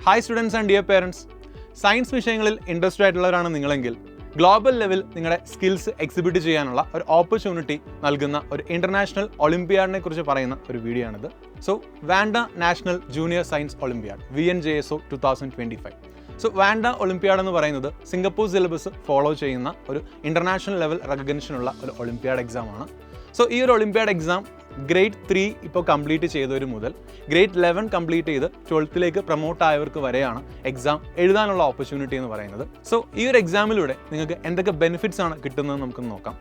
Hi students and dear parents, science വിഷയങ്ങളിൽ interest ആയിട്ടുള്ളവരാണ് നിങ്ങളെങ്കിൽ global level നിങ്ങളുടെ skills exhibit ചെയ്യാനുള്ള ഒരു ഓപ്പർച്യൂണിറ്റി നൽകുന്ന ഒരു ഇൻ്റർനാഷണൽ ഒളിമ്പിയാഡിനെ കുറിച്ച് പറയുന്ന ഒരു വീഡിയോ ആണിത്. So Wanda national junior science olympiad VNJSO 2025. So Wanda olympiad എന്ന് പറയുന്നത് സിംഗപ്പൂർ സിലബസ് ഫോളോ ചെയ്യുന്ന ഒരു ഇൻ്റർനാഷണൽ ലെവൽ റെക്കഗ്നിഷനുള്ള ഒരു ഒളിമ്പിയാഡ് എക്സാമാണ്. സോ ഈ ഒരു ഒളിമ്പിയാഡ് എക്സാം ഗ്രേഡ് 3 ഇപ്പോൾ കംപ്ലീറ്റ് ചെയ്തവർ മുതൽ ഗ്രേഡ് 11 കംപ്ലീറ്റ് ചെയ്ത് 12th പ്രൊമോട്ട് ആയവർക്ക് വരെയാണ് എക്സാം എഴുതാനുള്ള ഓപ്പർച്യൂണിറ്റി എന്ന് പറയുന്നത്. സോ ഈ ഒരു എക്സാമിലൂടെ നിങ്ങൾക്ക് എന്തൊക്കെ ബെനിഫിറ്റ്സ് ആണ് കിട്ടുന്നത് നമുക്ക് നോക്കാം.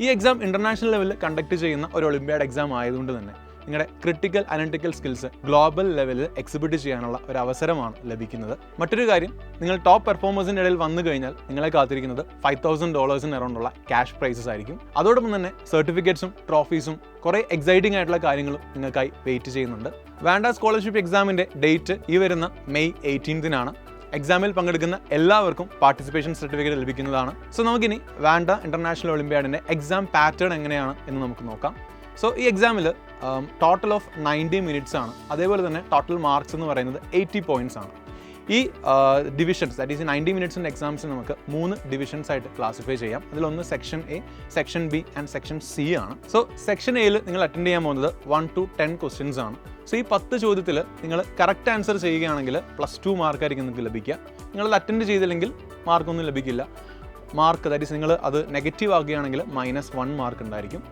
ഈ എക്സാം ഇൻ്റർനാഷണൽ ലെവലിൽ കണ്ടക്ട് ചെയ്യുന്ന ഒരു ഒളിമ്പിയാഡ് എക്സാം ആയതുകൊണ്ട് തന്നെ നിങ്ങളുടെ ക്രിട്ടിക്കൽ അനലിറ്റിക്കൽ സ്കിൽസ് ഗ്ലോബൽ ലെവലിൽ എക്സിബിറ്റ് ചെയ്യാനുള്ള ഒരു അവസരമാണ് ലഭിക്കുന്നത്. മറ്റൊരു കാര്യം, നിങ്ങൾ ടോപ്പ് പെർഫോമേഴ്സിൻ്റെ ഇടയിൽ വന്നു കഴിഞ്ഞാൽ നിങ്ങളെ കാത്തിരിക്കുന്നത് $5,000 അറൗണ്ടുള്ള ക്യാഷ് പ്രൈസസ് ആയിരിക്കും. അതോടൊപ്പം തന്നെ സർട്ടിഫിക്കറ്റ്സും ട്രോഫീസും കുറേ എക്സൈറ്റിംഗ് ആയിട്ടുള്ള കാര്യങ്ങളും നിങ്ങൾക്കായി വെയിറ്റ് ചെയ്യുന്നുണ്ട്. വാൻഡ സ്കോളർഷിപ്പ് എക്സാമിൻ്റെ ഡേറ്റ് ഈ വരുന്ന May 18th എക്സാമിൽ പങ്കെടുക്കുന്ന എല്ലാവർക്കും പാർട്ടിസിപ്പേഷൻ സർട്ടിഫിക്കറ്റ് ലഭിക്കുന്നതാണ്. സോ നമുക്കിനി വാൻഡ ഇൻ്റർനാഷണൽ ഒളിമ്പിയാഡിൻ്റെ എക്സാം പാറ്റേൺ എങ്ങനെയാണ് എന്ന് നമുക്ക് നോക്കാം. സോ ഈ എക്സാമിൽ ടോട്ടൽ ഓഫ് 90 minutes ആണ്. അതേപോലെ തന്നെ ടോട്ടൽ മാർക്സ് എന്ന് പറയുന്നത് 80 points ആണ്. ഈ ഡിവിഷൻസ്, ദാറ്റ് ഈസ് 90 minutes എക്സാംസിന് നമുക്ക് 3 ഡിവിഷൻസ് ആയിട്ട് ക്ലാസിഫൈ ചെയ്യാം. അതിലൊന്ന് section A, section B and section C ആണ്. സോ സെക്ഷൻ Aയിൽ നിങ്ങൾ അറ്റൻഡ് ചെയ്യാൻ പോകുന്നത് 1 to 10 questions ആണ്. സോ ഈ 10 ചോദ്യത്തിൽ നിങ്ങൾ കറക്റ്റ് ആൻസർ ചെയ്യുകയാണെങ്കിൽ +2 മാർക്കായിരിക്കും നിങ്ങൾക്ക് ലഭിക്കുക. നിങ്ങളത് അറ്റൻഡ് ചെയ്തില്ലെങ്കിൽ മാർക്കൊന്നും ലഭിക്കില്ല. മാർക്ക്, ദാറ്റ് ഈസ് നിങ്ങൾ അത് നെഗറ്റീവ് ആക്കുകയാണെങ്കിൽ -1 മാർക്ക് ഉണ്ടായിരിക്കും.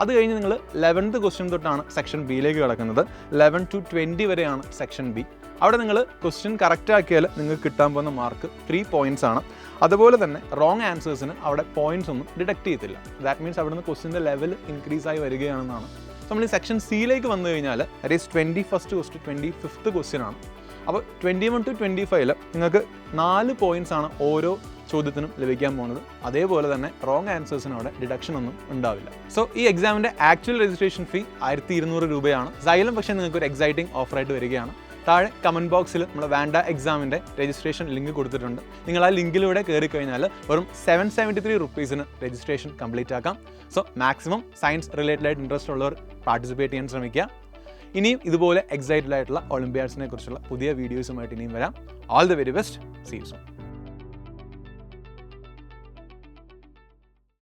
അത് കഴിഞ്ഞ് നിങ്ങൾ 11th ക്വസ്റ്റ്യൻ തൊട്ടാണ് സെക്ഷൻ ബിയിലേക്ക് കിടക്കുന്നത്. 11 to 20 വരെയാണ് സെക്ഷൻ B. അവിടെ നിങ്ങൾ ക്വസ്റ്റ്യൻ കറക്റ്റ് ആക്കിയാൽ നിങ്ങൾക്ക് കിട്ടാൻ പോകുന്ന മാർക്ക് 3 points ആണ്. അതുപോലെ തന്നെ റോങ് ആൻസേഴ്സിന് അവിടെ പോയിന്റ്സ് ഒന്നും ഡിഡക്ട് ചെയ്യത്തില്ല. ദാറ്റ് മീൻസ് അവിടെ നിന്ന് ക്വസ്റ്റ്യൻ്റെ ലെവൽ ഇൻക്രീസ് ആയി വരികയാണെന്നാണ്. നമ്മൾ ഈ സെക്ഷൻ സിയിലേക്ക് വന്നു കഴിഞ്ഞാൽ that is 21st to 25th question ആണ്. അപ്പോൾ 21 to 25 നിങ്ങൾക്ക് 4 points ആണ് ഓരോ ചോദ്യത്തിനും ലഭിക്കാൻ പോകുന്നത്. അതേപോലെ തന്നെ റോങ് ആൻസേഴ്സിന് അവിടെ ഡിഡക്ഷൻ ഒന്നും ഉണ്ടാവില്ല. സോ ഈ എക്സാമിൻ്റെ ആക്ച്വൽ രജിസ്ട്രേഷൻ ഫീ 1,200 രൂപയാണ്. Xylem പക്ഷേ നിങ്ങൾക്ക് ഒരു എക്സൈറ്റിംഗ് ഓഫറായിട്ട് വരികയാണ്. താഴെ കമൻറ്റ് ബോക്സിൽ നമ്മൾ വാൻഡ എക്സാമിൻ്റെ രജിസ്ട്രേഷൻ ലിങ്ക് കൊടുത്തിട്ടുണ്ട്. നിങ്ങൾ ആ ലിങ്കിലൂടെ കയറി കഴിഞ്ഞാൽ വെറും 773 rupeesന് രജിസ്ട്രേഷൻ കംപ്ലീറ്റ് ആക്കാം. സോ മാക്സിമം സയൻസ് റിലേറ്റഡ് ആയിട്ട് ഇൻട്രസ്റ്റ് ഉള്ളവർ പാർട്ടിസിപ്പേറ്റ് ചെയ്യാൻ ശ്രമിക്കുക. ഇനിയും ഇതുപോലെ എക്സൈറ്റഡ് ആയിട്ടുള്ള ഒളിമ്പിയാഡ്സിനെ കുറിച്ചുള്ള പുതിയ വീഡിയോസുമായിട്ട് ഇനിയും വരാം. All the very best. See you soon.